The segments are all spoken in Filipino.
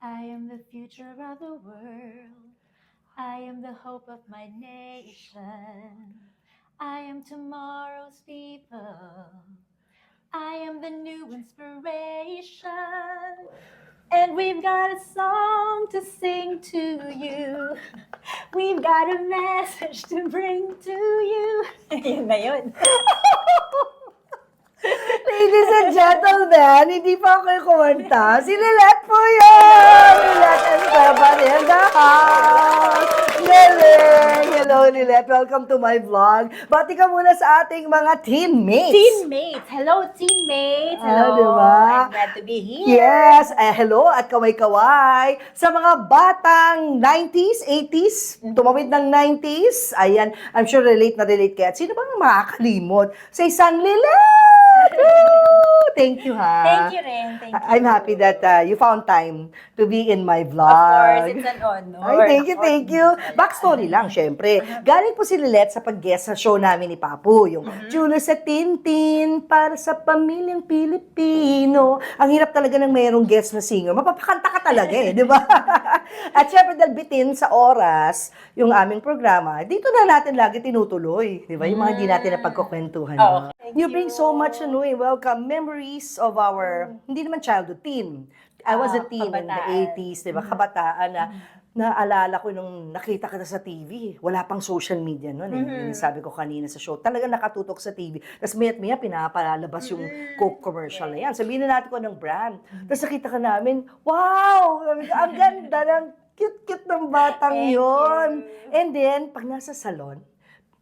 I am the future of the world. I am the hope of my nation. I am tomorrow's people. I am the new inspiration. And we've got a song to sing to you. We've got a message to bring to you. Yun na yun. Ladies and gentlemen, hindi pa ako kumanta. Si Lilet po yun! Lilet and Clever in the house! Lilet! Hello, Lilet. Welcome to my vlog. Bati ka muna sa ating mga teammates. Teammates! Hello, teammates! Hello! Diba? I'm glad to be here. Yes! Hello at kaway-kaway sa mga batang 90s, 80s, tumawid ng 90s. Ayan, I'm sure relate na relate kayo. At sino bang makakalimot sa isang Lilet? Woo! Thank you, ha? Thank you rin. Thank you. I'm happy that you found time to be in my vlog. Of course, it's an honor. Ay, thank you. Backstory lang, syempre. Galing po si Lilet sa pag-guest sa show namin ni Papu, yung Chulo sa Tintin, para sa pamilyang Pilipino. Ang hirap talaga ng mayroong guest na singer. Mapapakanta ka talaga di ba? At syempre, dahil bitin sa oras, yung aming programa, dito na natin lagi tinutuloy. Di ba? Yung mga hindi natin na pagkukwentuhan. Oh, thank You bring you. so much, welcome memories of our, hindi naman childhood, teen. I was a teen in the Kabataan. 80s, di ba? Kabataan na naalala ko nung nakita kita sa TV. Wala pang social media noon. Yun yung sabi ko kanina sa show. Talaga nakatutok sa TV. Tapos maya pinapalabas yung Coke commercial na yan. Sabihin na natin ko ng brand. Tapos nakita ka namin, wow! Sabi ko, ang ganda ng cute-cute ng batang Thank yon. you. And then, pag nasa salon,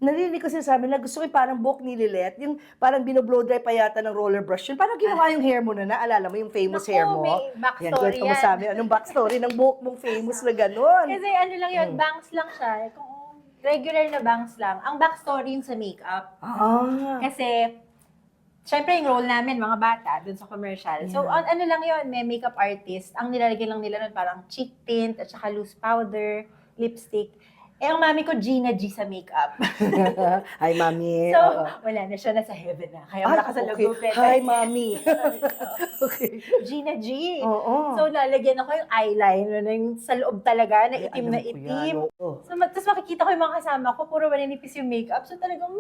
narinig ko sinasabi na gusto ko yung parang buhok ni Lilet, yung parang binoblow dry pa yata ng roller brush yun. Parang ginawa yung hair mo na naalala mo yung famous Naku, hair mo. may backstory kwento mo yan. sa amin, anong backstory ng buhok mong famous na gano'n? Kasi ano lang yun, bangs lang siya. Kung regular na bangs lang. Ang backstory yung sa makeup. Kasi, syempre yung role namin, mga bata, dun sa commercial. So, ano lang yun, may makeup artist. Ang nilalagay lang nila nun parang cheek tint, at saka loose powder, lipstick. Eh, ang mami ko, Gina G sa makeup. Hi, Mami. So, Oo. wala na siya, nasa heaven na. Kaya Ay, wala ka sa okay. lagupit. Hi, Mami. Okay. Gina G. Oo. So, lalagyan ako yung eyeliner na yung sa loob talaga, na Ay, itim alam na ko yan, itim. oo. So, tapos makikita ko yung mga kasama ko, puro maninipis yung makeup. So, talagang,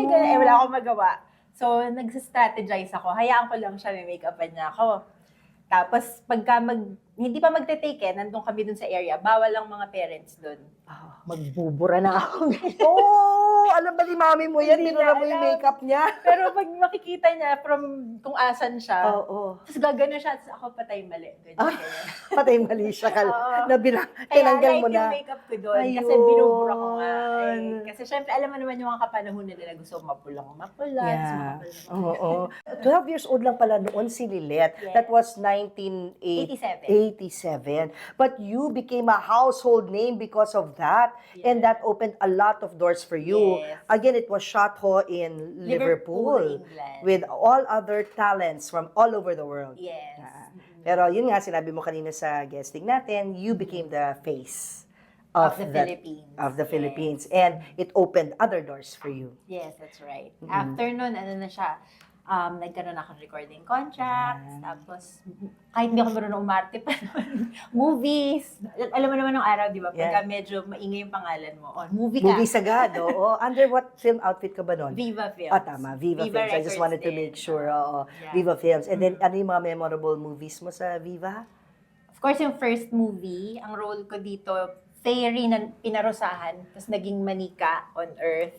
ganun, wala akong magawa. So, nagsa-strategize ako. Hayaan ko lang siya, may make-upan niya ako. Tapos, pagka hindi pa magte-take nandun kami dun sa area, bawal lang mga parents dun. Magbubura na ako. Alam ba ni Mami mo yan? Hindi Binura na mo yung alam. makeup niya? Pero pag makikita niya from kung asan siya, Oo. tapos gagano siya, tapos ako patay mali. Ganyan, ganyan. Patay mali siya. Oo. Tinanggal Kaya mo light na. yung makeup ko doon. Kasi Ayun. binubura ko nga. Kasi syempre, alam mo naman yung mga kapanahon na nila gusto mapula. Yeah. Oo. 12 years old lang pala noon si Lilet. Yes. That was 1987. But you became a household name because of that. And that opened a lot of doors for you. Yes. Again, it was shot ho in Liverpool. England. With all other talents from all over the world. Yes. Pero yun nga, sinabi mo kanina sa guesting natin, you became the face Of the Philippines. Of the Yes. Philippines. And it opened other doors for you. Yes, that's right. After nun, ano na siya, nagkaroon ako ng recording contracts, tapos kahit hindi ako marunong umarte pa nun, movies. Alam mo naman nung araw, di ba? Pagka medyo maingay yung pangalan mo, movie ka. Movies agad, oo. Under what film outfit ka ba nun? Viva Films. Tama. Viva Films. I just Records wanted to din. make sure. Oo. Yeah. Viva Films. And then, ano yung mga memorable movies mo sa Viva? Of course, yung first movie, ang role ko dito, fairy na pinarusahan, tapos naging manika on Earth.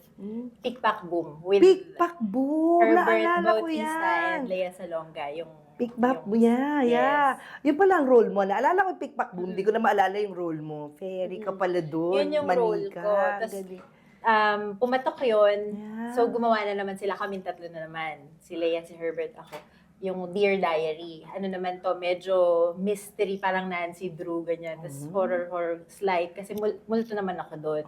Pick-Pack Boom. With Pick-Pack Boom! Herbert Naalala ko Bautista yan. and Lea Salonga. Yung Pick-Pack yung- Boom, yeah. Yes. Yung pala ang role mo. Naalala ko yung Pick-Pack Boom. Hindi ko na maalala yung role mo. Fairy ka pala doon. Yun yung role Manika. ko. Tas, Galing. pumatok yun. Yeah. So, gumawa na naman sila. Kaming tatlo na naman. Si Lea, si Herbert, ako. Yung Dear Diary. Ano naman to, medyo mystery, parang Nancy Drew, ganyan. Tapos horror slight. Kasi multo naman ako doon.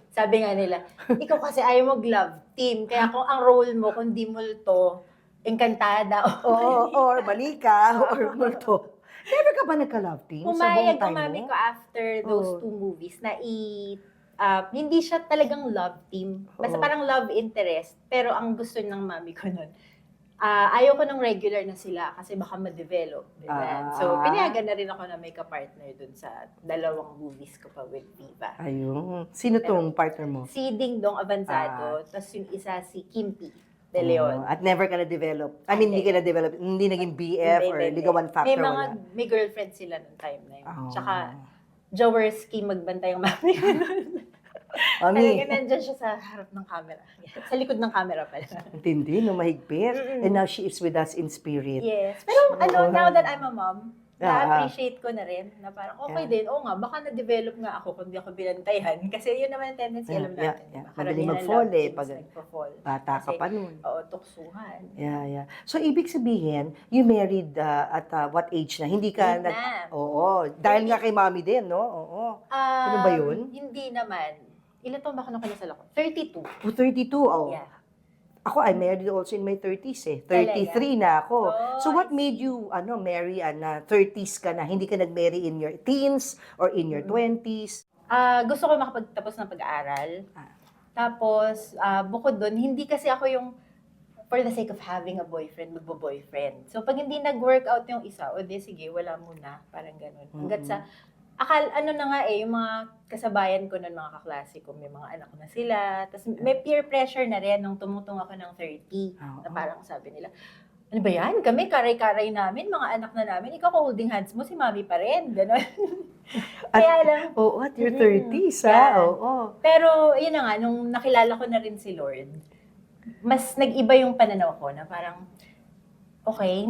Sabi nga nila, ikaw kasi ayaw mag-love team. Kaya kung ang role mo, kung di multo, engkantada. Or Manika, or Multo. Never ka ba nagka-love team sa Pumayag buong ang time mami mo? ko after those Oo. two movies na hindi siya talagang love team. Basta Oo. parang love interest. Pero ang gusto ng mami ko nun, Ayaw ko ng regular na sila kasi baka ma-develop. Ganyan. So, pinayagan na rin ako na may ka-partner dun sa 2 movies ko pa with Viva. Ayun. Sino tong partner mo? Si Ding Dong Avanzado, tapos yung isa si Kimpi De Leon. At never ka na-develop. I mean, hindi ka na-develop. Hindi naging BF or ligawan factor. May girlfriend sila nung time na yun. Oh. Tsaka, Jaworski magbantay ang mami. Mami. Talaga nandyan siya sa harap ng camera. Sa likod ng camera pala. Intindi, no, mahigpit. And now she is with us in spirit. Yes. Pero now that I'm a mom, na-appreciate ko na rin na parang okay din. Oo nga, baka na-develop nga ako kung di ako binantayan. Kasi yun naman ang tendency, alam natin. Madaling mag-fall eh. Pag nagpa-fall. bata ka pa nun. Oo, tuksuhan. Yeah. So, ibig sabihin, you married at what age na? Hindi ka Late na. Oo. Dahil nga kay mami din, no? Oo. Ano ba yun? Hindi naman. Ilan taon ba ako nung kinasal ako? 32. 32, oh. Yeah. Ako, I married also in my 30s eh. 33 na ako. Oh, So what I made you marry na 30s ka na? Hindi ka nag-marry in your teens or in your 20s? Gusto ko makapagtapos ng pag-aaral. Tapos, bukod doon, hindi kasi ako yung for the sake of having a boyfriend, magbo-boyfriend. So, pag hindi nag-workout yung isa, o di sige, wala muna. Parang ganun. Hanggat sa, yung mga kasabayan ko nun, mga kaklase ko, may mga anak na sila. Tapos may peer pressure na rin nung tumutong ako ng 30. Na parang sabi nila, ano ba yan? Kami, karay-karay namin, mga anak na namin, ikaw holding hands mo, si mami pa rin. Ganon. Kaya lang. Oo, at your 30s, Oo. Pero, yun na nga, nung nakilala ko na rin si Lord, mas nag-iba yung pananaw ko na parang, okay,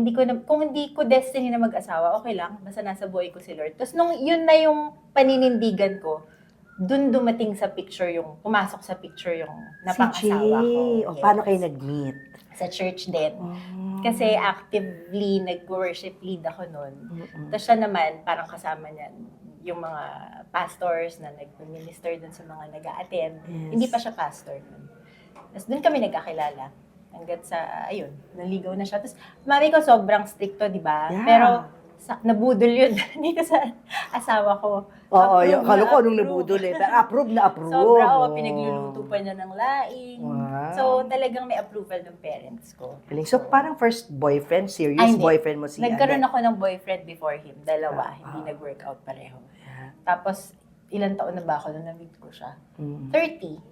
kung hindi ko destiny na mag-asawa, okay lang, basta nasa buhay ko si Lord. Tapos nung yun na yung paninindigan ko, dun dumating sa picture pumasok sa picture yung napang-asawa ko. O, paano kayo nag-meet? Sa church din. Kasi actively nag-worship lead ako nun. Tapos siya naman, parang kasama niya yung mga pastors na nag-minister dun sa mga nag-a-attend. Yes. Hindi pa siya pastor nun. Tapos dun kami nagkakilala. Hanggat sa, naligaw na siya. Tapos, mami ko sobrang stricto, di ba? Yeah. Pero, nabudol yun dito sa asawa ko. Oo, kala ko nung nabudol eh. Approve na approve. Sobra, pinagluluto pa niya ng laing. Wow. So, talagang may approval ng parents ko. So, parang first boyfriend, serious Ay, hindi. boyfriend mo si Nagkaroon ako ng boyfriend before him. Dalawa, hindi nag-workout pareho. Yeah. Tapos, ilang taon na ba ako nung na-meet ko siya? 30.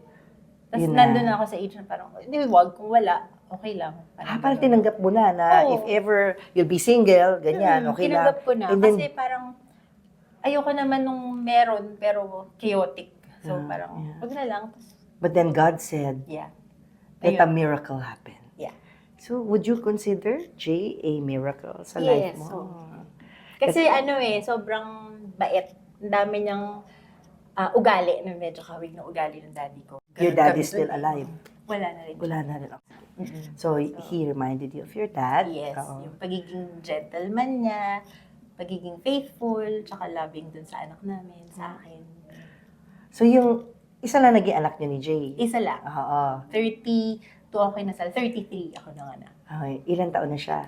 Tapos Yun na. nandun na ako sa age na parang, hindi, wag, kung wala, okay lang. Parang tinanggap mo na if ever you'll be single, ganyan, okay lang. Tinanggap ko na. And then, Kasi parang, ayoko naman nung meron, pero chaotic. So parang, wag na lang. but then God said, Yeah. let a Ayun. miracle happen. Yeah. So, would you consider Jay a miracle sa Yes, life mo? so, Kasi sobrang bait. Ang dami niyang ugali, na medyo kawig na ugali ng daddy ko. Your dad is still alive. Wala na rin. Wala na rin. So, he reminded you of your dad. Yes, Oo. yung pagiging gentleman niya, pagiging faithful, tsaka loving dun sa anak namin, sa akin. So, yung isa lang naging anak niyo ni Jay. Isa lang. Oo. 32 ako kinasal, 33 ako nanganak. Okay. Ilan taon na siya?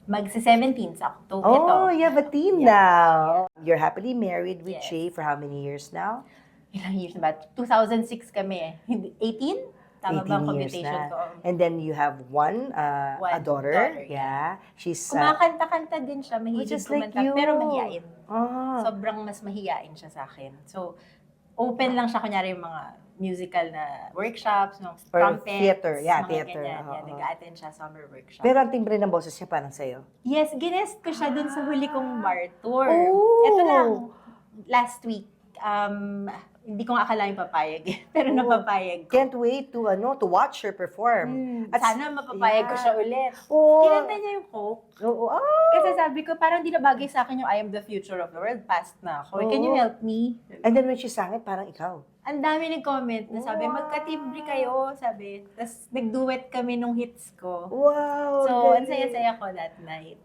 Magsi-17 sa October. Oh, Ito. you have a teen now. You're happily married with Yes. Jay for how many years now? Ilang years na ba? 2006 kami eh. 18? Tama ba 18 ang years computation na. ko? And then you have a One daughter. daughter, Yeah. She's Kumakanta-kanta din siya, mahilig just like kumanta, you. pero mahiyain. ah, Sobrang mas mahiyain siya sa akin. So, open lang siya, kunyari yung mga musical na workshops, no, Or trumpets, theater. Yeah, mga theater. ganyan. Oo. Yan, nag-attend siya summer workshop. pero ang timbre ng boses niya parang sa'yo. Yes, ginest ko siya dun sa huli kong Mar Tour. Oh! Ito lang, last week. Hindi ko nga akalain papayag eh, pero napapayag ko. Can't wait to watch her perform. At Sana mapapayag ko siya ulit. Oh. Kinanta niya yung Coke. Oo. Kasi sabi ko, parang di na bagay sa akin yung I am the future of the world. Past na ako. Can you help me? And then when she sang it, parang ikaw. Ang dami nag-comment na sabi, magkatibri kayo, sabi. Tapos nag-duet kami nung hits ko. Wow! So, ang galing. saya-saya ko that night.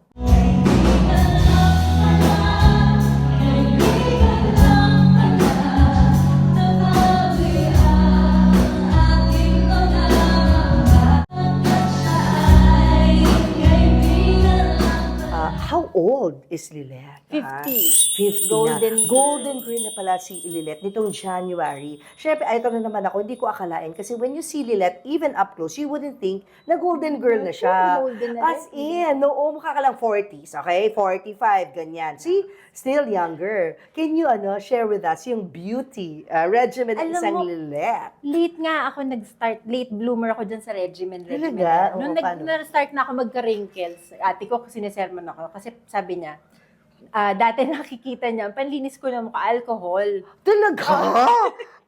How old is Lilet? ha? 50. 50 Golden na. girl. Golden girl na pala si Lilet nitong January. Siyempre, ito na naman ako, hindi ko akalain. Kasi when you see Lilet, even up close, you wouldn't think na golden girl na siya. Golden na As rin. in, noo, mukha ka lang 40s, okay? 45, ganyan. See? Still younger. Can you, share with us yung beauty regimen ng Alam isang mo, Lilet? Late nga ako nag-start, late bloomer ako dyan sa regimen. Talaga? Nung Oo, paano? nag-start na ako magka-wrinkles, ate ko sinesermon ako kasi sabi niya, dati nakikita niya, panlinis ko ng mukha, alcohol. Talaga?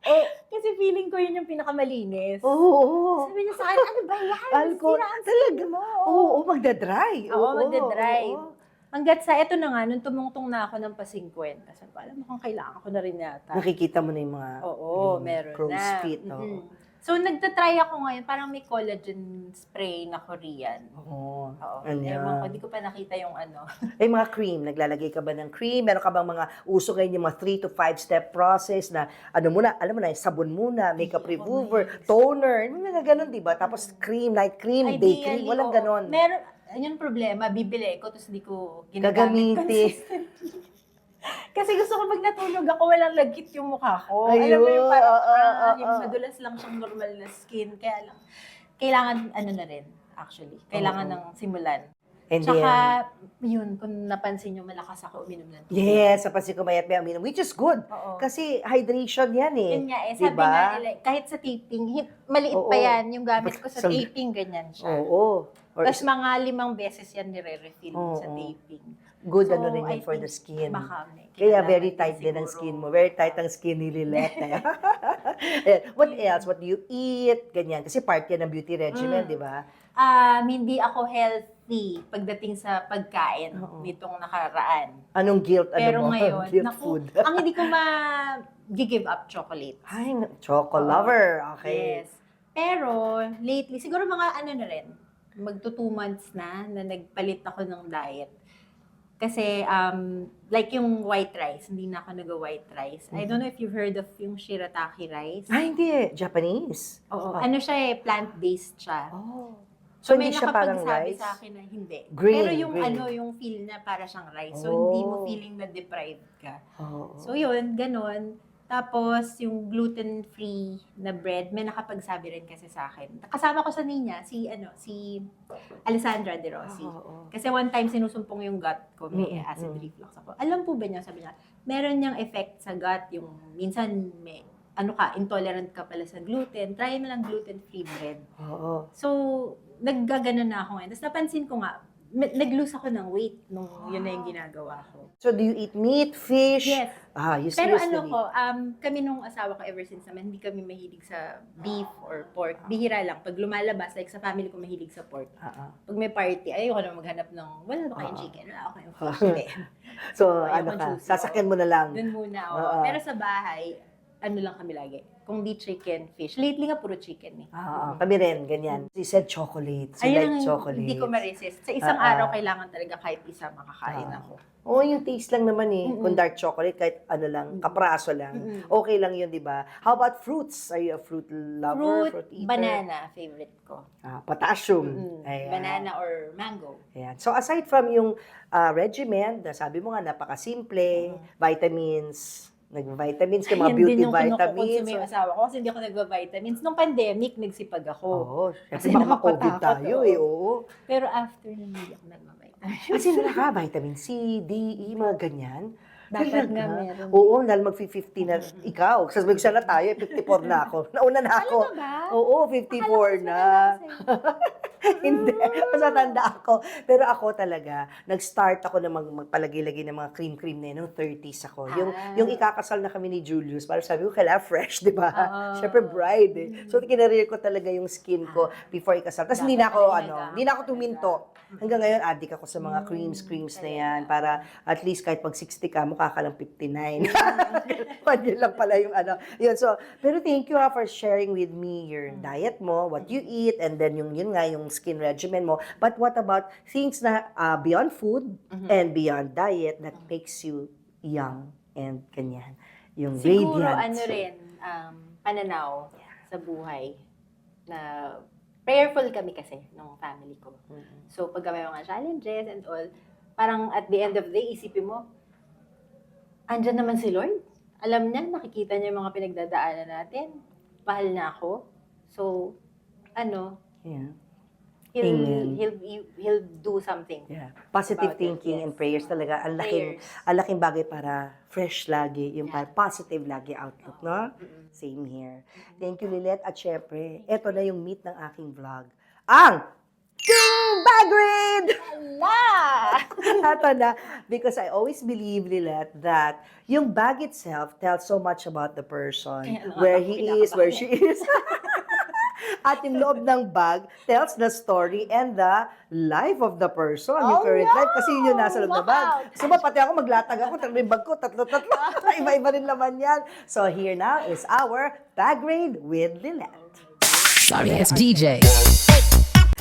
Oh, Kasi feeling ko yun yung pinakamalinis. oo. Sabi niya sa akin, ano ba yan? Alcohol. Sira ang Talaga? skin mo. Oo, magdadry. Oo, magdadry. oo. Hanggat sa, eto na nga, nung tumungtong na ako ng pa-50, sabi ko, alam mo kung kailangan ko na rin yata. Nakikita mo na yung mga Oo, yung meron crow's na. feet. Oo. So, nagtatry ako ngayon, parang may collagen spray na Korean. Oo. Oo. Ano Ewan ko, yan? hindi ko pa nakita yung ano. Ay, mga cream. Naglalagay ka ba ng cream? Meron ka bang mga uso ngayon yung mga 3 to 5 step process na ano muna, alam mo na, sabon muna, makeup Hindi ako remover, mahilig. toner, mga ganun, di ba? Tapos cream, night cream, day cream, walang oo. ganon. Meron, yun yung problema, bibili ko, tapos hindi ko ginagamit Gagamitin. consistently. Kasi gusto ko pag natulog ako, walang lagkit yung mukha ko. Ayun, Alam mo yung parang, yung oo. madulas lang siyang normal na skin. Kaya lang, kailangan, ano na rin, actually. Kailangan Oo. ng simulan. And Tsaka, then, yun, kung napansin nyo, malakas ako uminom ng tubig. yes, sa pasikumayat may aminom, which is good. Oo. Kasi hydration yan eh. Yun nga eh, sabi Diba? nga nila, kahit sa taping, maliit Oo. pa yan, yung gamit ko sa Sa- taping, ganyan siya. Oo. Or Tapos mga 5 beses yan nire-refill sa Oo. taping. good So, ano rin I yun for the think skin. Baka may Kaya kinalaman very tight din ang siguro. skin mo. Very tight ang skin ni Lilet. Ayan. What else? What do you eat? Ganyan. Kasi part yan ng beauty regimen, di ba? Hindi ako healthy pagdating sa pagkain Oo. nitong nakaraan. Anong guilt? Pero mo? ngayon, Guilt naku, food. ang hindi ko ma-give up chocolate. Ay, choco lover. Okay. Yes. Pero lately, siguro mga ano na rin, magto 2 months na nagpalit ako ng diet. Kasi, like yung white rice, hindi na ako nag-white rice. I don't know if you've heard of yung shirataki rice. Ay, hindi. Japanese. Oo. Oh. Ano siya eh, plant-based siya. Oh. So, hindi siya parang nakapagsabi rice? sa akin na hindi. Green, Pero yung green. yung feel na para siyang rice. So, Oh. hindi mo feeling na deprived ka. Oo. So, yun, ganun. Tapos, yung gluten-free na bread, may nakapagsabi rin kasi sa akin. Kasama ko sa niya, si Alessandra De Rossi. Oo. Kasi one time sinusumpong yung gut ko, may Mm, acid mm. reflux ako. Alam po ba niya, sabi niya, meron niyang effect sa gut, yung minsan may, intolerant ka pala sa gluten, try mo lang gluten-free bread. Oo. So, naggaganon na ako ngayon. Tapos napansin ko nga, nag-lose ako ng weight nung yun na yung ginagawa ko. So, do you eat meat, fish? Yes. You Pero seriously? kami nung asawa ko ever since naman, hindi kami mahilig sa beef or pork. Bihira lang. Pag lumalabas, like sa family ko mahilig sa pork. Pag may party, ayoko na maghanap ng, wala ba kayong chicken? Wala ako kayong fish. Hindi. So, Ayoko ano ka? juicy, Sasakyan mo na lang. Doon muna, Oo. Pero sa bahay, ano lang kami lagi. Kung di chicken, fish. Lately nga puro chicken eh. Kami rin, ganyan. She said chocolate. She Ayun like ang chocolate. hindi ko ma-resist. Sa isang araw, kailangan talaga kahit isa makakain ako. Oo, yung taste lang naman eh. Mm-mm. Kung dark chocolate, kahit ano lang, kapraso lang. Mm-mm. Okay lang yun, di ba? How about fruits? Are you a fruit lover? Fruit eater? Banana, favorite ko. Potassium. Ayan. Banana or mango. Ayan. So aside from yung regimen, na sabi mo nga, napakasimple, vitamins, nag-vitamins ka, mga Yan beauty din yung vitamins. kinukonsume yung asawa ko kasi hindi ako nagva-vitamins. Nung pandemic, nagsipag ako. Oo, Kasi syempre baka ma-COVID nakakatakot, tayo oo. eh, oo. Pero after nun, hindi ako nagva-vitamins. Kasi naka vitamin C, D, E, mga ganyan. Dapat Talaga? nga meron. Oo, dahil mag-50 na ikaw. Kasi mag-isa na tayo, 54 na ako. Nauna na ako. Talaga ba? Oo, 54 na. Hindi, mas matanda ako. Pero ako talaga, nag-start ako na magpalagay-lagay ng mga cream-cream na yun, nung 30s ako. Yung ikakasal na kami ni Julius, parang sabi ko, kailangan fresh, di ba? Oo. Siyempre bride eh. So, kinareer ko talaga yung skin ko before ikasal. Tapos hindi na ako, hindi na ako tuminto. Hanggang ngayon, addict ako sa mga creams na yan para at least kahit pag 60 ka, mukha ka lang 59. Yun lang pala yung Yun, so, pero thank you for sharing with me your diet mo, what you eat, and then yun nga, yung skin regimen mo. But what about things na beyond food and beyond diet that makes you young and ganyan? Yung Siguro, radiant. pananaw sa buhay na prayerful kami kasi nung family ko. So, pag may mga challenges and all, parang at the end of the day, isipin mo, andyan naman si Lord. Alam niya, nakikita niya yung mga pinagdadaanan natin. Mahal na ako. So, Yeah. he'll, Amen. he'll do something. Yeah. Positive About it, thinking yes. and prayers talaga. Prayers. Ang laking bagay para fresh lagi. Yung Yeah. positive lagi outlook, no? Same here. Thank you, Lilette. At syempre, eto na yung meet ng aking vlog. Ang King Bagrid! Ala! Ito na. Because I always believe, Lilette, that yung bag itself tells so much about the person. Kaya nga Where ako he is, where she is. At yung loob ng bag tells the story and the life of the person, yung Oh, current no! life. Kasi yun yung nasa loob ng bag. Wow! So pati ako maglatag ako, tatlo yung bag ko, tatlo. Iba-iba rin laman yan. So here now is our Bag Raid with Lilette. Sorry, it's DJ.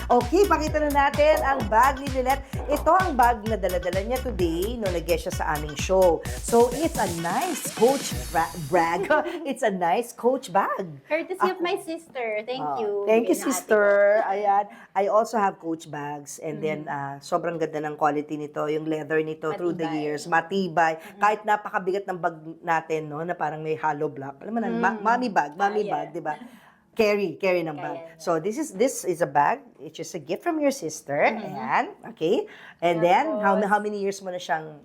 Okay, pakita na natin ang bag ni Lilette. Ito ang bag na dala-dala niya today nung nag-guest siya sa aming show. So, it's a nice Coach brag. It's a nice Coach bag. Courtesy of my sister. Thank you. Thank you, Bigay ng ate sister. Ayan. I also have Coach bags and then sobrang ganda ng quality nito. Yung leather nito through the Matibay. years. Matibay. Kahit napakabigat ng bag natin, no, na parang may hollow block. Alam mo na, mommy bag, yeah. di ba? Carry ng bag. Kaya. So this is a bag. It's just a gift from your sister. Ayan. Okay. And then, how many years mo na siyang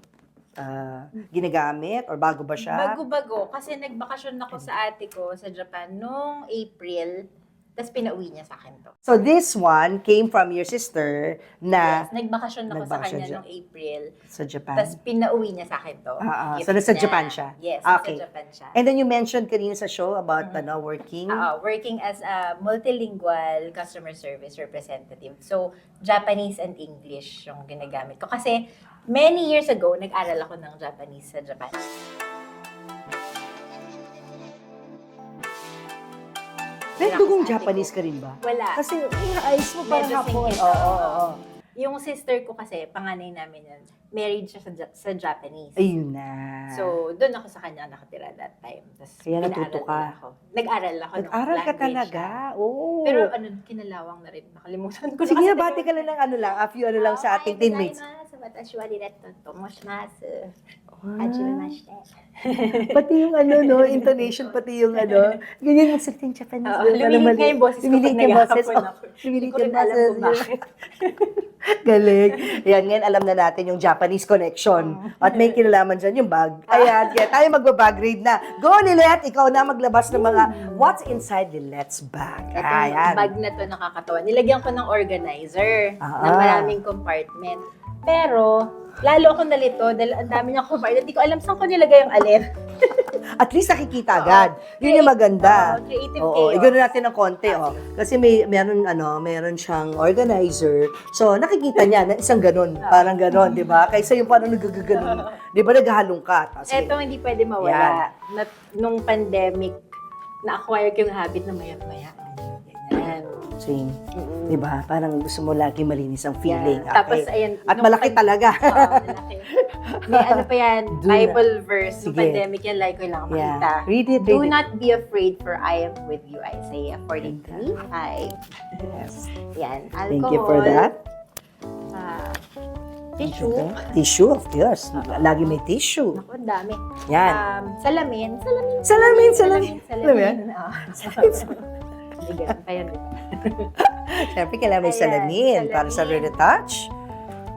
ginagamit? Or bago ba siya? Bago-bago. Kasi nagbakasyon ako sa ate ko sa Japan noong April. Tapos pinauwi niya sa akin to. So this one came from your sister na Yes, nagbakasyon ako sa nagbakasyon kanya siya. noong April. sa Japan. Tapos pinauwi niya sa akin to. Gift So nasa niya. Japan siya? Yes, Okay. nasa Japan siya. And then you mentioned kanina sa show about working. Working as a multilingual customer service representative. So, Japanese and English yung ginagamit ko. Kasi, many years ago, nag-aral ako ng Japanese sa Japan. May Ako dugong sa ate Japanese ko. ka rin ba? Wala. Kasi yung eyes mo parang Medyo hapon. singkit. Oo. Yung sister ko kasi, panganay namin yun, married siya sa Japanese. Ayun na. So, doon ako sa kanya nakatira that time. Tapos, Kaya natuto pinaaral ka. nila ako. Nag-aral ako ng Nag-aral ka language talaga. na. Oo. Pero kinalawang na rin. Nakalimutan ko Sige na na, bati ka lang ng a few lang sa ating teammates. Watashi wa riretto tomoshimasu. Hajimemashite. Pati yung intonation, pati yung ganyan yung certain Japanese. Lumilit nga yung boses ko pag nag-aapon ako. Hindi Lumilit ko yung rin alam kung boses. bakit. Galing. Ayan, ngayon alam na natin yung Japanese connection. At may kinalaman dyan yung bag. Ayan, kaya tayo magba-bag read na. Go, Lilette! Ikaw na maglabas ng mga what's inside Lilette's bag. Itong Ayan. bag na to nakakatawa. Nilagyan ko ng organizer na maraming compartment. Pero, lalo ako nalito dahil ang dami niyang compartment. Hindi ko alam saan ko nilagay yung alin. At least nakikita agad. Yun yung maganda. Creative Oo, chaos. igano natin ng konti, Kasi meron siyang organizer. So, nakikita niya na isang ganun. Parang ganun, di ba? Kaysa yung parang nagagaganon. Di ba, naghahalong ka. Tapos, Eto, hindi pwede mawala. Nung pandemic, na-acquire ko yung habit na mayat-maya. Ganyan. same. Di ba? Parang gusto mo lagi malinis ang feeling. Yeah. Tapos, Okay. ayan. At nung malaki talaga. Oo, malaki. May ano pa yan, Do not- Bible verse. Nung Sige. pandemic yan, like ko lang makita. Yeah. Read it, Do read it. not be afraid, for I am with you. Isaiah 43:5. Yes. Yan. Alcohol. Thank you for that. Tissue. Tissue, of course. Lagi may tissue. Ako, ang dami. Yan. Salamin. Salamin. Salamin. Bigyan pa yan. Siyempre, kailangan may Ayan, salamin para sa salamin. retouch.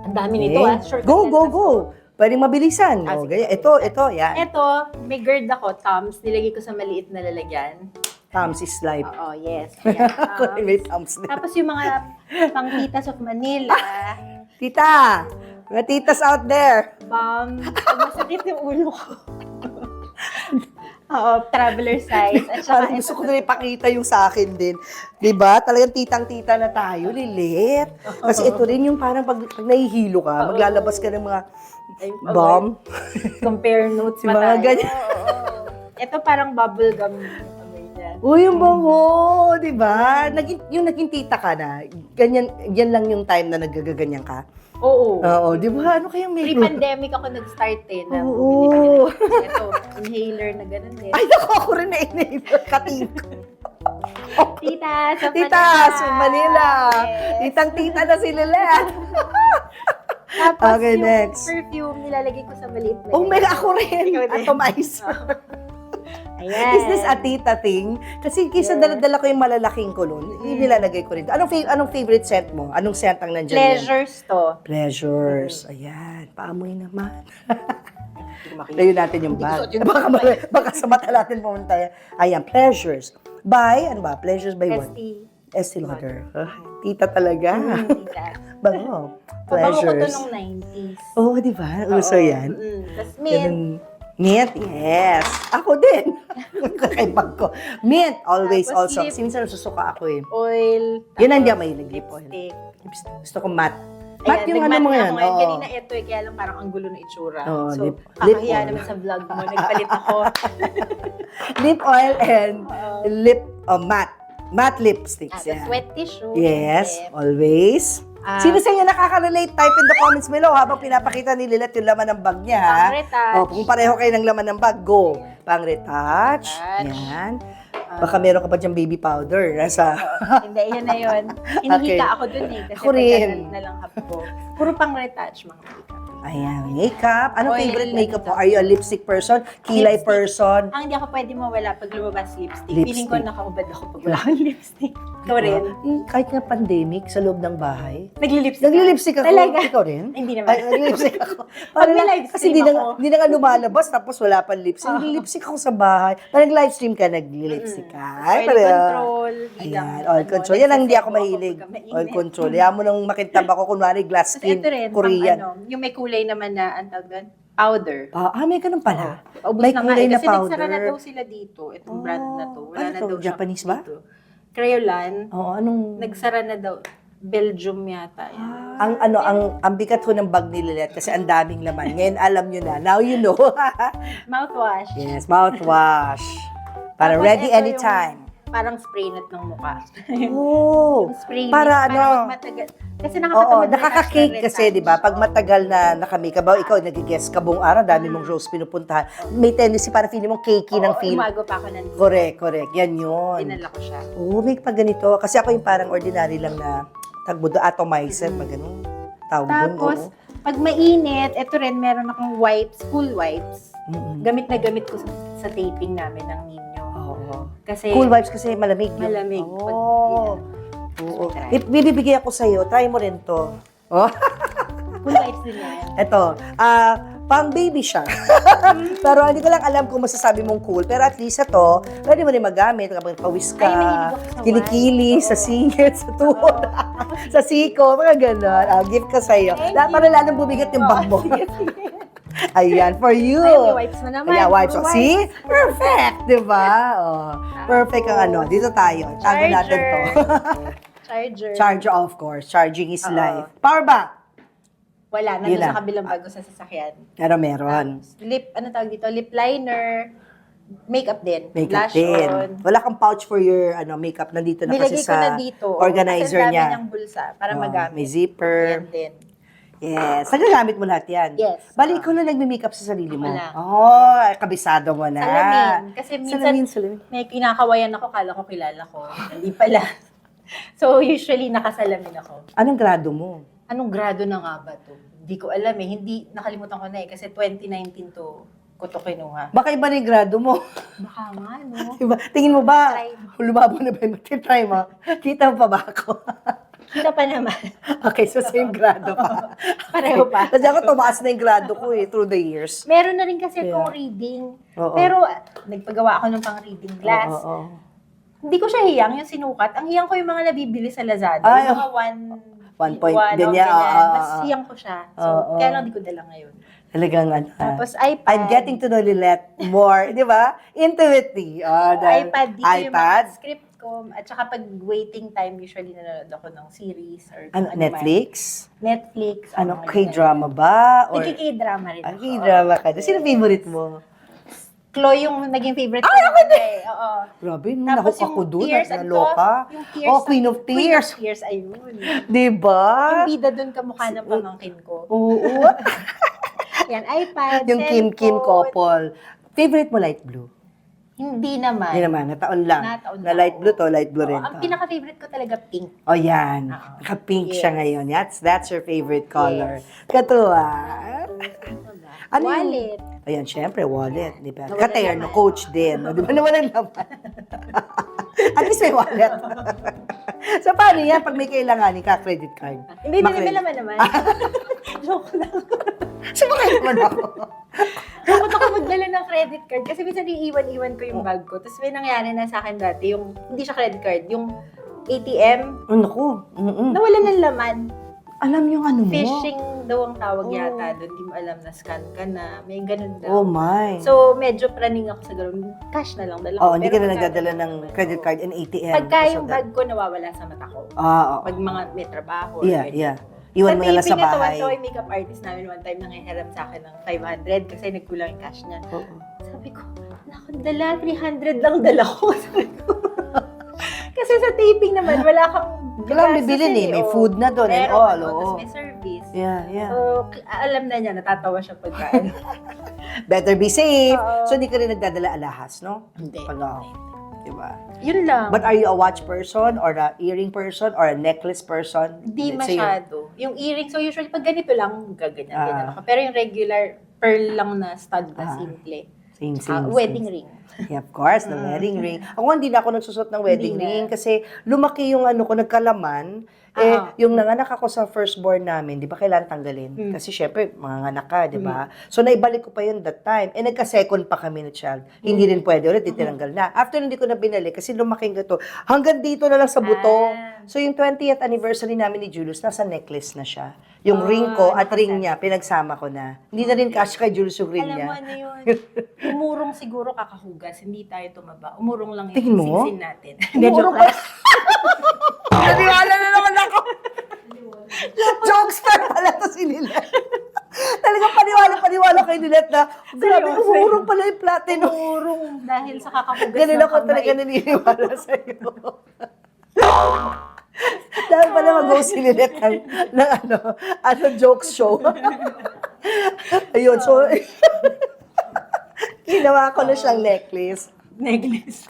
Ang dami nito, Shortcut Go, yan. go, go. Pwedeng mabilisan. Ah, Oh, sige. ganyan. Ito, yan. Ito, may gird ako, Toms. Nilagay ko sa maliit na lalagyan. Thumbs is life. Oo, yes. Ayan, Ako Toms. may thumbs din. Tapos yung mga pang-titas of Manila, Tita! Mga titas out there. pag masakit yung ulo ko. Oo, traveler size. At saka Parang gusto ko na ipakita yung sa akin din. Diba? Talagang titang-tita na tayo, Lilit. Kasi ito rin yung parang pag nahihilo ka, maglalabas ka ng mga bomb. compare notes Yung pa mga tayo. ganyan. Oo. Ito parang bubble gum. Amoy niya. Uy, yung bango! Diba? Yung naging tita ka na, ganyan, yan lang yung time na nagagaganyan ka. Oo. Oo, di ba? Ano kayang may... Pre-pandemic ako nag-start na Oo. bumili kami ng ito, inhaler na ganun din. Ay, naku, ako rin na-enable. Kating ko. Tita, sa Tita, sa Manila. Yes. Titang-tita na si Lilet. Tapos Okay, yung next. perfume, nilalagay ko sa maliit na Oh, mega ako rin. Ikaw din. Atomizer. Ayan. Is this a tita thing? Kasi kisa Yes. dala ko yung malalaking kulon, nilalagay ko rin. Anong favorite scent mo? Anong scent ang nandiyan yan? Pleasures to. Pleasures. Ayan. Paamoy naman. Hindi ko makita. Layo natin yung Hindi ko bag. suot yun. Baka sa mata natin pumunta yan. Ayan, pleasures. By, ano ba? Pleasures by what? Estee. Estee Lauder. Tita talaga. Tita. Bango. Pabango ko to Pleasures. nung 90s. Oh, di ba? Uso yan. Tapos mint. Ganun. Mint, yes. Ako din. Kakaibag ko. Mint, always Tapos also. lip. Kasi minsan nasusuka ako eh. Oil. Yun ang tapos di ako mahilig, lip oil. lipstick. Gusto ko matte. Matte yung ano nagmatte mo nga yan. ako ngayon. Oo. Kanina ito eh, kaya lang parang ang gulo ng itsura. Oo, So, lip kakahiya oil. naman sa vlog mo. Nagpalit ako. Lip oil and Oo. lip matte. Matte lipsticks. Tapos Yeah. wet tissue. Yes, lip. always. Ah, Sino sa inyo nakaka-relate? Type in the comments below habang pinapakita ni Lilet yung laman ng bag niya. ha? Pang-retouch. O, kung pareho kayo ng laman ng bag, go. Pang-retouch. Retouch. Yan. Baka meron ka pa diyang baby powder. Nasa... Hindi, yan na yun. Hinihika Okay. ako dun eh. Kasi Ako rin. pagka na lang ko. Puro pang retouch mga makeup. Ayan, makeup. Anong Oil, favorite makeup mo? ano? Are you a lipstick person? Kilay Lipstick. person? Ang hindi ako pwede mawala pag lumabas lipstick. Lipstick. Feeling ko nakaubad ako pag wala akong lipstick. Ikaw rin. Kahit nga pandemic, sa loob ng bahay. Nagli-lipstick. Nagli-lipstick ako. Talaga? Ikaw rin? Hindi naman. Ay, nagli-lipstick ako. Pag may Parang- live kasi stream di na, ako. di na nga lumalabas, tapos wala pang lipstick. Nagli-lipstick ako sa bahay. Parang live stream ka, nagli-lipstick ka. Ay, Oil pareho. control. bilang, Ayan, oil ano, control. Yan ang hindi ako nagsasebo mahilig. pagka mainit. Oil control. Hayaan mo nang makintab ako, kunwari glass Tapos skin, ito rin, Korean. pang ano, yung may kulay naman na, ang tawag doon, powder. May ganun pala. Paubos May na nga kulay eh, na kasi nagsara na powder. daw sila dito. Itong brand na to. Wala Ano na to? daw siya Japanese ba? dito. Crayolan. Oo, anong... Nagsara na daw. Belgium yata. Yan. ang bigat ko ng bag ni Lilet kasi ang daming laman. Ngayon alam nyo na. Now you know. Mouthwash. Yes, mouthwash. Para Tapos ready ito anytime. Parang spray net ng mukha. Oh, Yung spray para net, ano? matagal. Kasi Oo, nakakatamad na nakaka-cake retouch. kasi, di ba? Pag matagal na nakamake ba, ikaw nag-guess ka buong araw, dami mong shows pinupuntahan. May tendency para feeling mong cakey ng Oo, feel. umago pa ako nandito. Correct. Yan yun. Dinala ko siya. Oo, may pag ganito. Kasi ako yung parang ordinary lang na tagbudo, atomizer, pag ganun. Tawag dun, Tapos, oo. pag mainit, ito rin, meron akong wipes, cool wipes. Mm-mm. Gamit na gamit ko sa taping namin ng ninyo. Oo. Kasi, Cool vibes kasi malamig yun. malamig. Pag, Oo. yan. Oo. Try. Bibigay ako sa'yo. Try mo rin to. Oh. Cool vibes din yan. Ito, pang baby siya. Pero hindi ko lang alam kung masasabi mong cool. Pero at least ito, pwede mo rin magamit kapag pawis ka, Ay, mahilig ako sa kilikili, wine. sa Oo. singit, sa tuhod, sa siko, mga gano'n. Gift ka sa'yo. Thank Para lalong bumigat yung bag mo. Sige, sige. Ayan, for you. Ay, may wipes mo naman. Ayan, wipes. Puro See? Perfect, di ba? Oh, perfect ang ano. Dito tayo. Tago natin to. Charger. Charger, of course. Charging is Oo. life. Power bank. Wala, Yun nandun lang. sa kabilang bago sa sasakyan. Pero meron. Lip, ano tawag dito? Lip liner. Makeup din. Makeup Blush din. on. Wala kang pouch for your makeup. Nandito na kasi Nilagay ko na sa dito. organizer Kasi ang dami niya. niyang bulsa para Oh, magamit. may zipper. Yan din. Yes. Nagagamit mo lahat yan? Yes. Bali, ikaw na nagme-makeup sa sarili mo. Ako lang. Oh, kabisado mo na. Salamin. Kasi minsan Salamin. may kinakawayan ako, kala ko kilala ko. Hindi pala. So, usually nakasalamin ako. Anong grado mo? Anong grado na nga ba to? Hindi ko alam eh. Hindi, nakalimutan ko na eh. Kasi 2019 to ko to kinuha. Baka iba na yung grado mo. Baka nga, no? Diba? Tingin mo ba, Try mo. lumabo na ba yung try mo? Kita mo pa ba ako? Kita pa naman. Okay, so same grado pa. Pareho pa. Kasi ako tumaas na yung grado ko eh, through the years. Meron na rin kasi Yeah. akong reading. Oo. Pero nagpagawa ako ng pang-reading glass. Oo. Hindi ko siya hiyang, yung sinukat. Ang hiyang ko yung mga nabibili sa Lazada. Ay, yung mga One point, one, ganyan, Mas hiyang ko siya. So, Oo. kaya lang di ko dala ngayon. Talagang ano. Tapos iPad. I'm getting to know Lilet more, di ba? Intimately. iPad, dito yung mga iPad. script ko. At saka pag waiting time, usually nanonood ako ng series or kung Ano, man. Netflix? Netflix. Ano, mga K-drama ba? ganyan. Nagki-K-drama rin ako. K-drama ka. Sino favorite mo? Chloe yung naging favorite ko. Oo. Grabe, Tapos nahok yung ako doon. Tears, ano to? Naloka. Yung Tears. Oh, Queen of Tears. Queen of Tears, ayun. Di ba? Yung bida doon kamukha ng pamangkin ko. Oo. Yan, iPad, Yung Kim cellphone. couple. Favorite mo light blue? Hindi naman. Hindi naman, nataon lang. Nataon Na lang, light blue oo. to, light blue Oo, rin ang to. pinaka-favorite ko talaga pink. O yan, Oo. naka-pink siya Yes. ngayon. That's your favorite color. Katuwa. Ano yung- Wallet. Ayan, syempre, wallet, di ba? Nawalan Katerno, naman. coach din. Di ba naman ang laman? At least may wallet. So, paano yan pag may kailanganin ka, credit card? Hindi, Ma-credit- naman naman. Joke lang. So, bakit naman ako? Takot ako magdala ng credit card kasi minsan iiwan-iwan ko yung bag ko. Tapos may nangyari na sa akin dati, yung, hindi siya credit card, yung ATM, Oh, naku. nawala ng laman. Alam yung ano mo? Phishing daw ang tawag Oh. yata doon. Hindi mo alam na scan ka na. May ganun daw. Oh my. So, medyo praning ako sa ganun. Cash na lang dala ko. Oo, hindi ka Pero na pagka- nagdadala ng credit card and ATM. Pagka because yung of that. bag ko nawawala sa mata ko. Oo. Pag mga may trabaho. Yeah, ganyan. yeah. Iwan mo na lang sa taping bahay. na yung makeup artist namin one time nangihiram sa akin ng 500 kasi nagkulang yung cash niya. Oo. Sabi ko, naku, dala, 300 lang dala ko. Sabi ko. Kasi sa taping naman, wala kang Kailangan gastos bibilin eh. May food na doon and Meron, all. tapos Oo. may service. Yeah, yeah. So, alam na niya, natatawa siya pagka ano. Better be safe. Oo. So, hindi ka rin nagdadala alahas, no? Hindi. Pag, diba? Yun lang. But are you a watch person or a earring person or a necklace person? Hindi Let's say you're- masyado. Yung earring, so usually pag ganito lang, gaganyan, Ah. ganyan ako. Pero yung regular, pearl lang na stud na Ah. simple. Same, Wedding same. ring. Yeah, of course, the wedding ring. Ako hindi na ako nagsusot ng wedding Hindi na. ring kasi lumaki yung ano ko, nagkalaman. Eh, Ah. yung nanganak ako sa firstborn namin, di ba kailangan tanggalin? Kasi syempre, mga anak ka, di ba? So, naibalik ko pa yun that time. Eh, nagka-second pa kami na child. Hindi rin pwede ulit, tinanggal na. After, hindi ko na binalik kasi lumaking gato. Hanggang dito na lang sa buto. Ah. So, yung 20th anniversary namin ni Julius, nasa necklace na siya. Yung Ah, ring ko at nakasama. ring niya, pinagsama ko na. Hindi na rin cash kay Julius yung ring Alam niya. mo ano yun? Umurong siguro kakahugas, hindi tayo tumaba. Umurong lang Tingin yung mo? singsin natin. Hindi, Umurong joke lang. Naniwala na naman ako. Jokester pala to si Lilet. Talagang paniwala kay Lilet na, grabe, Seryoso. umurong pala yung platino. Umurong dahil sa kakahugas Ganun ng ako talaga kamay. naniniwala sa'yo. Dahil pala mag-host si Lilet ng ano, jokes show. Ayun, so, ginawa ko na siyang necklace. Necklace.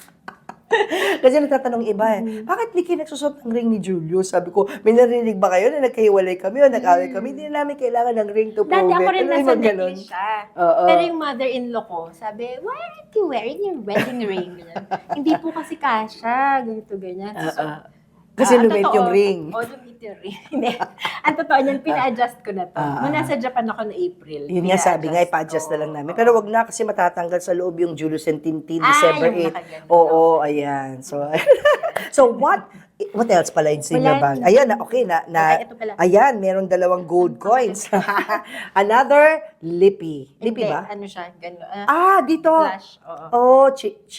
Kasi nagtatanong iba bakit di kayo nagsusot ng ring ni Julius? Sabi ko, may narinig ba kayo na nagkahiwalay kami o nag-away kami? Hindi na namin kailangan ng ring to prove Dati ako it. rin Ano yung nasa mga ganun? necklace siya. Oo. Pero yung mother-in-law ko, sabi, why aren't you wearing your wedding ring? Ganyan. Hindi po kasi kasha, ganito, ganyan. So, Kasi ang lumit totoo, yung ring. Oo, lumit yung ring. Hindi. Ang totoo niyan, pina-adjust ko na to. Nung nasa Japan ako na April. Yun nga sabi nga, ipa-adjust na lang namin. Pero wag na kasi matatanggal sa loob yung Julius and Tintin, December yung 8. nakaganto. Oo, ayan. So, so what else pala yung senior Wala bag? na. Ayan, okay na. Ay, ito pala. Ayan, meron 2 gold coins. Another lippy. Lippy Hindi, ba? ano siya, gano'n. Dito. Blush, oo. Oh, cheek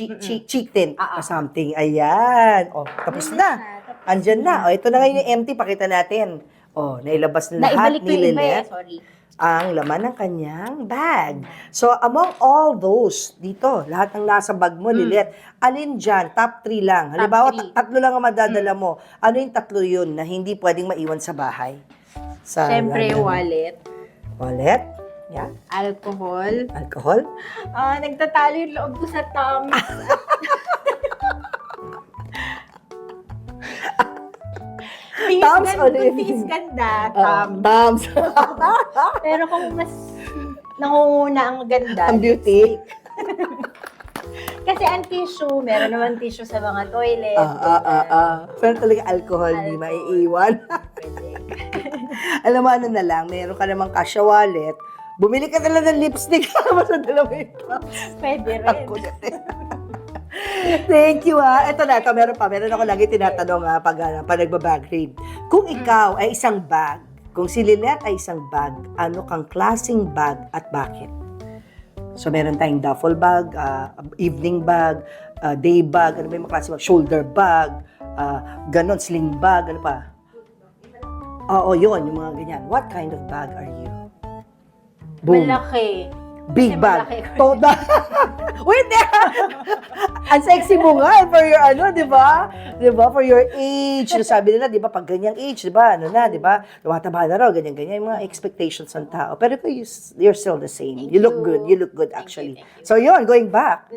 tint. Ah, ah. Something. Ayan. Oh, tapos Ayan na. na siya, tapos Andyan na. Oh, ito na ngayon yung empty. Pakita natin. Oh, nailabas na lahat Naibalik ko ni yung iba eh, Lilet sorry. ang laman ng kanyang bag. So, among all those, dito, lahat ng nasa bag mo, Lilet, alin dyan, top 3 lang. Halimbawa, three. 3 lang ang madadala mo. Ano yung 3 yun na hindi pwedeng maiwan sa bahay? Sa Siyempre, ano? wallet, Wallet? Yeah. alcohol. Alcohol? Nagtatalo yung loob ko sa Tom's. Tom's o Kung tingis ganda, Tom's. Tams. Pero kung mas nangunguna ang ganda, Ang beauty. lipstick. Kasi ang tissue, meron naman tissue sa mga toilet. Pero talaga alcohol, di Alcohol. maiiwan. Pwede. Alam mo, ano na lang, meron ka namang cash wallet, bumili ka na lang ng lipstick, mas nadala mo yung Tams. Pwede rin. Ako na din. Thank you ha. Ito na, meron pa. Meron ako lagi tinatanong pag nagbabag raid. Kung ikaw ay isang bag, kung si Lilet ay isang bag, ano kang klaseng bag at bakit? So meron tayong duffel bag, evening bag, day bag, ano ba yung mga klase bag? Shoulder bag, ganon, sling bag, ano pa? Oo, yun, yung mga ganyan. What kind of bag are you? Boom. Malaki. Big Kasi bag. malaki ko. Toda. Wait, ang sexy mo nga for your di ba? Di ba? For your age. Sabi nila, di ba, pag ganyang age, di ba? Ano na, di ba? Tumataba na raw, ganyan-ganyan. Yung mga expectations ng tao. Pero you're still the same. Thank You look you. good. You look good, Thank actually. you, thank you. So, yun, going back.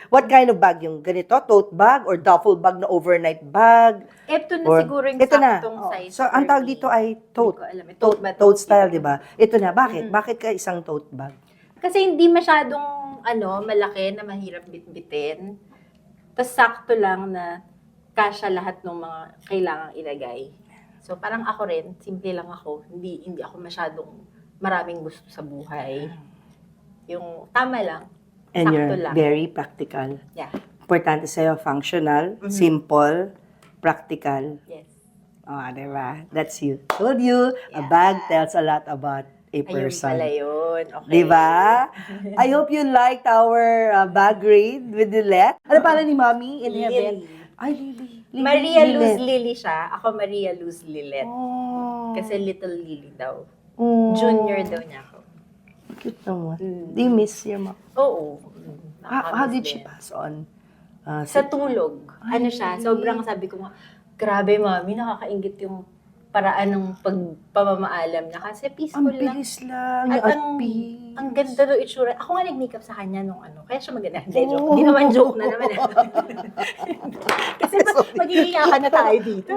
What kind of bag yung ganito? Tote bag or duffel bag na overnight bag? Ito na Or- siguro yung ito na. saktong Oh. size. So, ang for tawag me. dito ay Hindi tote. ko alam. eh. Tote, ba? tote style, ba? di ba? Ito na. Bakit? Mm-mm. Bakit ka isang tote bag? Kasi hindi masyadong malaki na mahirap bitbitin. Tapos sakto lang na kasya lahat ng mga kailangang ilagay. So parang ako rin, simple lang ako. Hindi ako masyadong maraming gusto sa buhay. Yung tama lang. And Sakto you're lang. very practical. Yeah. Importante sa'yo, functional, Mhm. simple, practical. Yes. Oh, di ba? That's you. Told you, a Yeah. bag tells a lot about a Ayun person. pala yun. Okay. Di ba? I hope you liked our bag raid with Lilette. Ano pala ni Mommy in heaven? Lily. Ay, Lily. Lily. Maria Luz Lilette. Lily siya. Ako Maria Luz Lilet. Oh. Kasi Little Lily daw. Oh. Junior daw niya ako. Cute naman. Mm. Do you miss your mom? Oo. How did Nakakamiss she din. pass on? Sa tulog. Ano siya, sobrang sabi ko nga, grabe mami, nakakaingit yung paraan ng pagpamamaalam niya. Kasi Ang peaceful lang. bilis lang. At Yung at ang, peace. ang ganda ng itsura. Ako nga nag-makeup sa kanya nung kaya siya maganda. Hindi, joke. Oh. Hindi naman joke na naman. Kasi mag-iiyakan na tayo dito.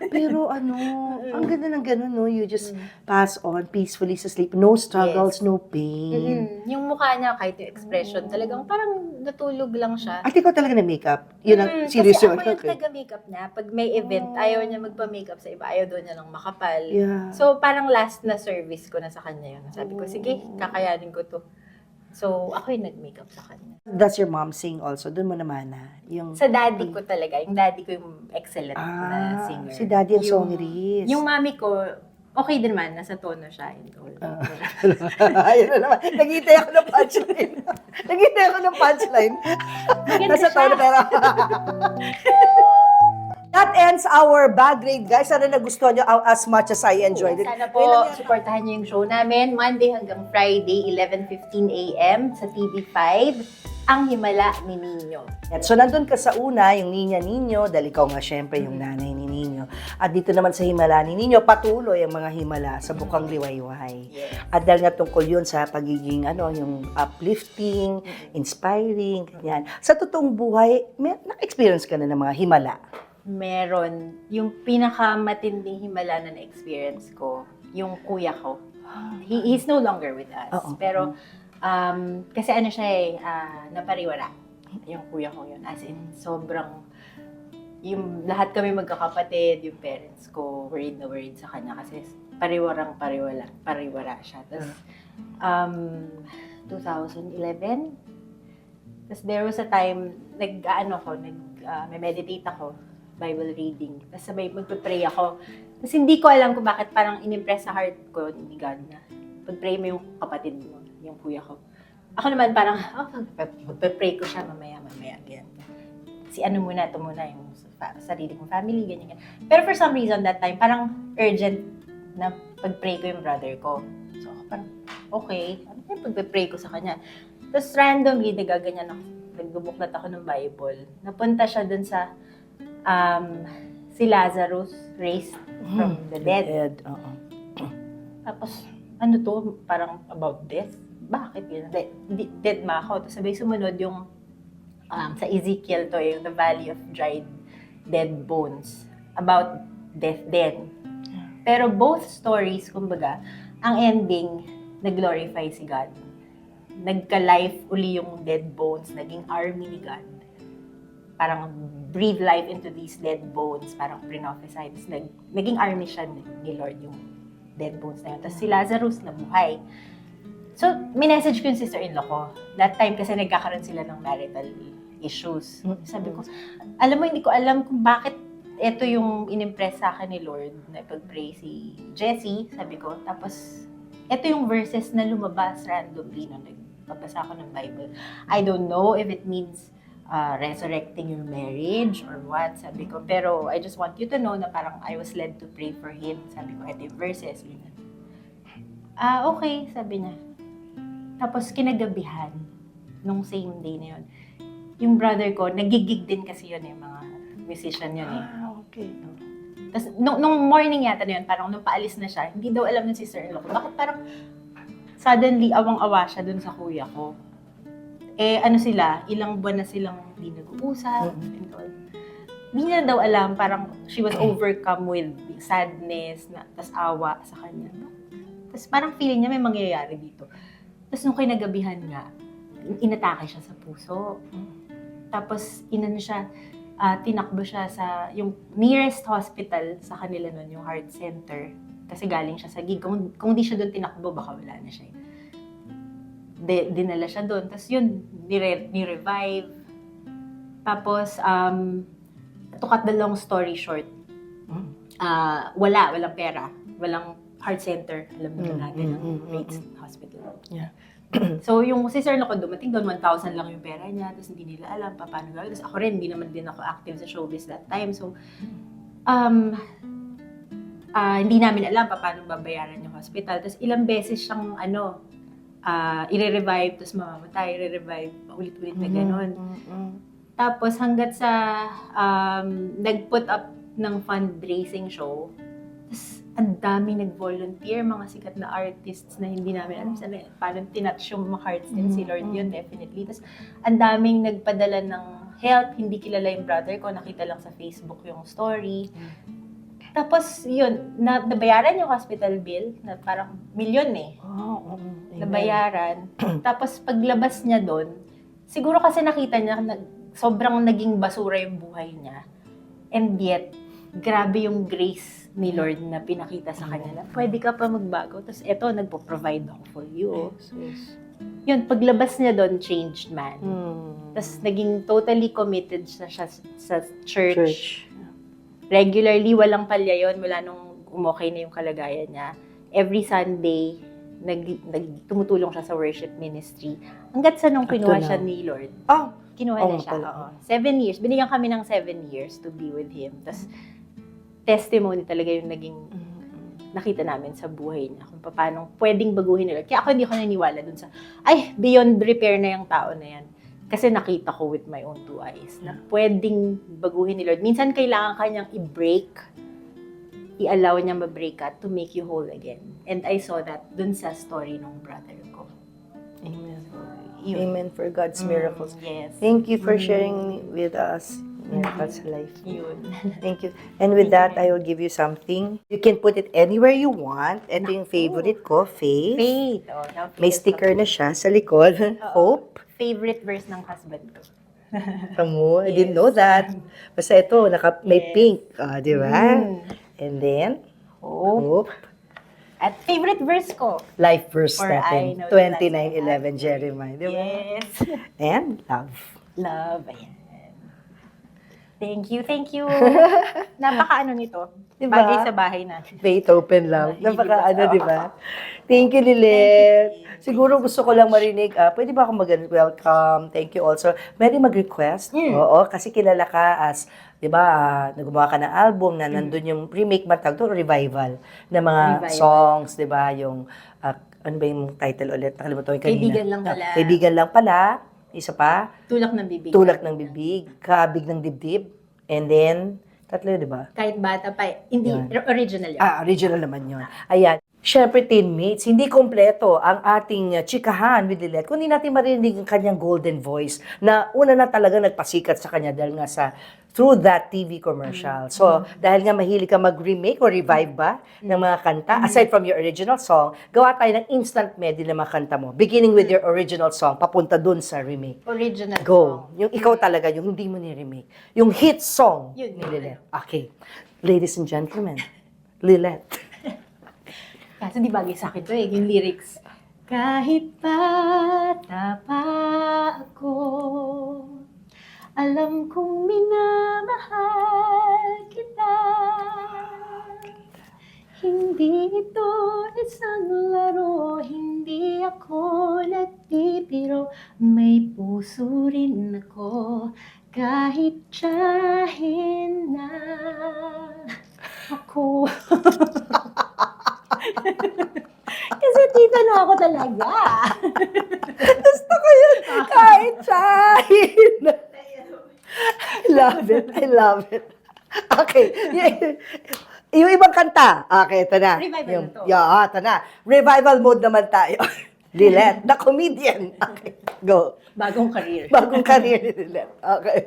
Pero ang ganda ng ganun, no? You just pass on peacefully sa sleep. No struggles, Yes. no pain. Yung mukha niya, kahit yung expression, talagang parang natulog lang siya. At ikaw talaga na makeup. Yun ang serious Kasi yun. ako yung Okay. taga-makeup niya. Pag may event, ayaw niya magpa-makeup sa iba. Ayaw doon niya lang makapal. Yeah. So, parang last na service ko na sa kanya yun. Sabi ko, sige, kakayanin ko to. So, ako yung nag-makeup sa kanya. Does your mom sing also? Doon mo naman yung... Sa daddy ko talaga. Yung daddy ko yung excellent na singer. si daddy ang Yung- songeries. Yung mami ko, okay din man. Nasa tono siya. And all. Ayun na naman. Nag-iintay ako ng punchline. Nag-iintay ako ng punchline. Maganda Nasa siya. tono pero... That ends our bag raid, guys. Sana nagustuhan nyo as much as I enjoyed it. Sana po, supportahan niyo yung show namin. Monday hanggang Friday, 11:15 a.m. sa TV5. Ang Himala ni Nino. So, nandun ka sa una, yung Niña Nino, dahil ikaw nga syempre yung nanay ni Nino. At dito naman sa Himala ni Nino, patuloy ang mga himala sa bukang liwayway. Yes. At dahil nga tungkol yun sa pagiging, yung uplifting, inspiring, ganyan. Sa totoong buhay, naka-experience ka na ng mga himala. Meron. Yung pinakamatinding himala na na-experience ko, yung kuya ko. He's no longer with us. Oo. Pero, kasi siya napariwara. Yung kuya ko yun. As in, sobrang, yung lahat kami magkakapatid, yung parents ko, worried na worried sa kanya kasi pariwara siya. Tapos, 2011, tapos there was a time, may meditate ako, Bible reading. Tapos sabay magpe-pray ako. Tapos hindi ko alam kung bakit parang inimpress sa heart ko ni God na pag-pray mo yung kapatid mo, yung kuya ko. Ako naman parang, magpe-pray ko siya mamaya, ganyan. Si muna, ito muna, yung sarili kong family, ganyan. Pero for some reason that time, parang urgent na pag-pray ko yung brother ko. So ako parang, okay, ano yung pag-pray ko sa kanya? Tapos randomly, nagaganyan ako, nagbubuklat ako ng Bible. Napunta siya dun sa si Lazarus raised from the dead. Oo. Tapos, ano to? Parang about death? Bakit yun? Dead ma ako. Tapos sabay sumunod yung sa Ezekiel to, yung the valley of dried dead bones. About death din. Pero both stories, kumbaga, ang ending, nag-glorify si God. Nagka-life uli yung dead bones, naging army ni God. Parang breathe life into these dead bones, parang pre-prophesy. Tapos naging army siya ni Lord yung dead bones na yun. Tapos si Lazarus nabuhay. So, minessage ko yung sister-in-law ko. That time kasi nagkakaroon sila ng marital issues. Sabi ko, alam mo, hindi ko alam kung bakit ito yung inimpress sa akin ni Lord na pag-pray si Jessie, sabi ko. Tapos, ito yung verses na lumabas randomly nung nagpapasa ako ng Bible. I don't know if it means resurrecting your marriage or what, sabi ko. Pero I just want you to know na parang I was led to pray for him. Sabi ko, ito yung verses. Okay, sabi niya. Tapos kinagabihan, nung same day na yun, yung brother ko, nagigig din kasi yun mga musician yun Okay. Tapos nung morning yata na yun, parang nung paalis na siya, hindi daw alam ng sister-in-law ko. Bakit parang suddenly awang-awa siya dun sa kuya ko? ano sila, ilang buwan na silang hindi nag-uusap and all. Hindi niya daw alam, parang she was overcome with sadness, tas awa sa kanya. Tapos parang feeling niya may mangyayari dito. Tapos nung kinagabihan nga, inatake siya sa puso. Tapos tinakbo siya sa yung nearest hospital sa kanila nun, yung heart center. Kasi galing siya sa gig. Kung di siya doon tinakbo, baka wala na siya. Dinala siya doon. Tapos yun, ni-revive. Tapos, to cut the long story short, walang pera. Walang heart center. Alam naman natin, Rates Hospital. Yeah. So, yung si Sir Loco dumating doon, 1,000 lang yung pera niya, tapos hindi nila alam paano gawin. Tapos ako rin, hindi naman din ako active sa showbiz that time. So, hindi namin alam paano babayaran yung hospital. Tapos ilang beses siyang, i-revive, tapos mamamatay, i-revive, ulit-ulit na gano'n. Tapos hanggat sa nag-put up ng fundraising show, tapos ang daming nag-volunteer, mga sikat na artists na hindi namin alam paano tinatch yung mga hearts din si Lord yun, definitely. Tapos ang daming nagpadala ng help, hindi kilala yung brother ko, nakita lang sa Facebook yung story. Tapos yun, nabayaran yung hospital bill, na parang milyon nabayaran. Tapos paglabas niya doon, siguro kasi nakita niya sobrang naging basura yung buhay niya. And yet, grabe yung grace ni Lord na pinakita sa kanya na pwede ka pa magbago. Tapos eto, nagpo-provide ako for you. Yes. Yun, paglabas niya doon, changed man. Tapos naging totally committed siya sa church. Regularly, walang palya yun. Mula nung umokay na yung kalagayan niya. Every Sunday, tumutulong siya sa worship ministry. Hanggat sa nung kinuha siya ni Lord. Kinuha na siya. 7 years. Binigyan kami ng 7 years to be with Him. Tapos, testimony talaga yung naging nakita namin sa buhay niya. Kung paano pwedeng baguhin nila. Kaya ako hindi ko naniniwala dun sa, beyond repair na yung tao na yan. Kasi nakita ko with my own 2 eyes na pwedeng baguhin ni Lord. Minsan kailangan kanyang i-break, i-allow niya ma-break ka to make you whole again. And I saw that dun sa story ng brother ko. Amen. Yun. Amen for God's miracles. Yes. Thank you for sharing with us miracles life. Yun. Thank you. And with that, I will give you something. You can put it anywhere you want. Ito yung favorite ko, Faith. Faith. May sticker na siya sa likod. Hope. Favorite verse ng husband ko. Kamu, I didn't know that. Basta ito, may pink. Di ba? And then, hope. At favorite verse ko. Life verse For I natin. know that 29:11 Jeremiah. Di ba? Yes. And love. Love. Ayan. Thank you. Napaka nito. Diba? Bagay sa bahay natin. Faith, open love. Napaka di ba? Thank you, Thank Lilet. you. Siguro gusto ko lang marinig, pwede ba ako mag-welcome? Thank you also. Pwede mag-request? Oo, kasi kilala ka as, di ba, naggumawa ka ng album na nandun yung remake matag to, revival ng mga songs, di ba, yung, ano ba yung title ulit? Nakalimutan ko kanina. Kaibigan lang pala. Kaibigan lang pala. Isa pa, Tulak ng bibig. tulak ng bibig, kabig ng dibdib, and then, tatlo, di ba? Kahit bata pa. Hindi, original yun. Original naman yun. Ayan. Siyempre, teammates, hindi kompleto ang ating chikahan with Lilet kung hindi natin marinig ang kanyang golden voice na una na talaga nagpasikat sa kanya dahil nga through that TV commercial. So, dahil nga mahilig ka mag-remake or revive ba ng mga kanta, aside from your original song, gawa tayo ng instant medley ng mga kanta mo. Beginning with your original song, papunta dun sa remake. Original Go. song. Yung ikaw talaga, yung hindi mo ni-remake. Yung hit song Yun, ni yun. Lilet. Okay. Ladies and gentlemen, Lilet. Kasi di bagay sa akin to yung lyrics. Kahit bata pa ako, alam kong minamahal kita. Hindi ito isang laro, hindi ako nagbibiro. May puso rin ako, kahit tiyahin na ako. Kasi tita na ako talaga. Gusto ko yun. Kahit sahin. I love it. Okay. Yung ibang kanta. Okay, ito na. Revival na to. Ito na. Revival mode naman tayo. Lilette, the comedian. Okay, go. Bagong career. Bagong career ni Lilette. Okay.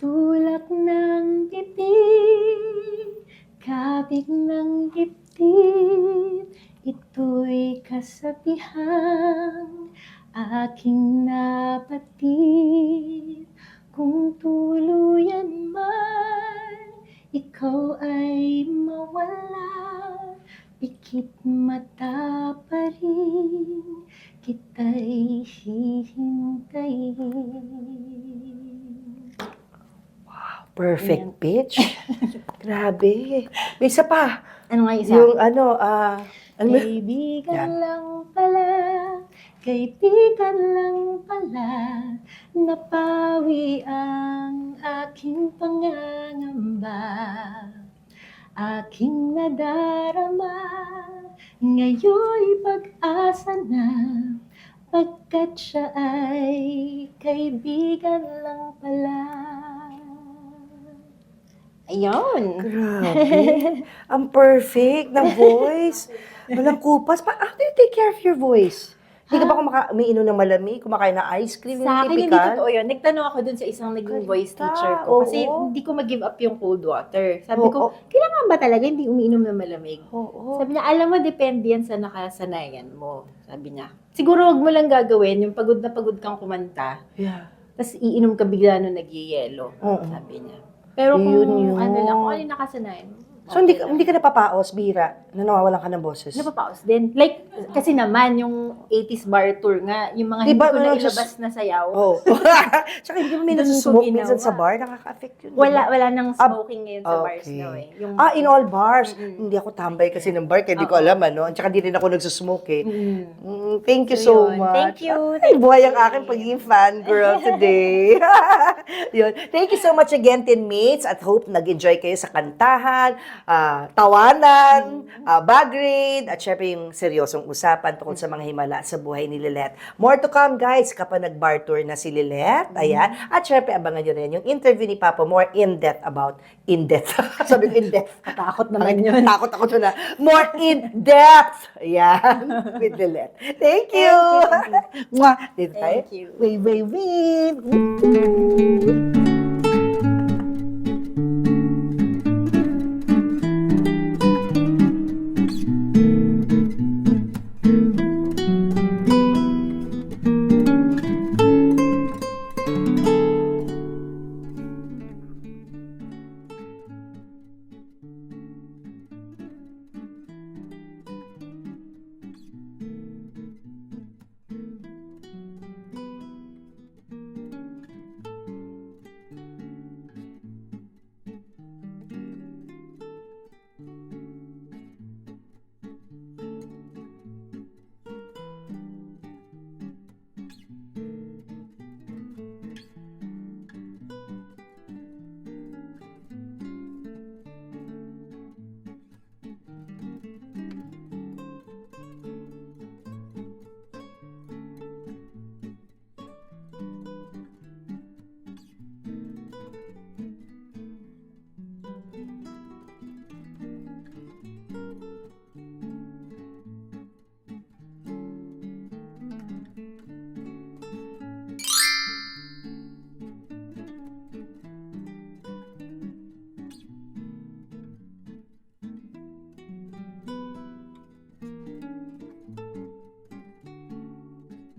Tulak ng bibig, kabig ng dibdib, ito'y kasabihang aking napatid. Kung tuluyan man, ikaw ay mawala, pikit mata pa rin, kita'y hihintayin. Perfect pitch. Grabe. May isa pa. Ano nga isa? Yung ano, ano ba? Kaibigan Yan. lang pala, kaibigan lang pala, napawi ang aking pangangamba. Aking nadarama, ngayon'y pag-asa na, pagkat siya ay kaibigan lang pala. Ayun. Grabe. Ang perfect na voice. Walang kupas. How do you take care of your voice? Hindi ka ba umiinom ng malamig, kumakain ng ice cream, yung Sa akin, hindi typical? totoo yun. Nagtanong ako dun sa isang naging voice Ganda, teacher ko. Kasi oo. hindi ko mag-give up yung cold water. Sabi Oo. ko, kailangan ba talaga hindi umiinom ng malamig? Oo. Sabi niya, alam mo, depende yan sa nakasanayan mo. Sabi niya. Siguro, wag mo lang gagawin yung pagod na pagod kang kumanta, Yeah. tapos iinom ka bigla nung nagyayelo. Oo. Sabi niya. Pero kung Yun. ano lang, kung ano yung nakasanayan mo. So, hindi ka napapaos, bira, na nawawalan ka ng boses? Napapaos din. Like, kasi naman, yung 80s bar tour nga, yung mga Diba, hindi ko na nagsus- ilabas na sayaw, Oo. Tsaka hindi mo may Dun ko nagsusmoke ginawa. minsan sa bar, nakaka-affect yun. diba? wala nang smoking ngayon sa bars okay. daw eh. Yung, In all bars. Hindi ako tambay kasi ng bar, kaya hindi ko alam, ano. At saka hindi rin ako nagsusmoke, eh. Thank you so yun. much. Thank you. Ay, buhay ang aking pagiging fangirl today. Yun. Thank you so much again, teammates. At hope nag-enjoy kayo sa kantahan, tawanan, bag raid, at syempre yung seryosong usapan tungkol sa mga himala sa buhay ni Lilette. More to come, guys, kapag nag-bar tour na si Lilette. Ayan. At syempre, abangan nyo rin yung interview ni Papa, more in-depth about in-depth. Sabi ko in-depth. katakot naman yun. Takot ako doon na. More in-depth. Ayan. With Lilette. Thank you. Thank you. Mwah. Dito tayo. Thank you. Wave, wave, wave.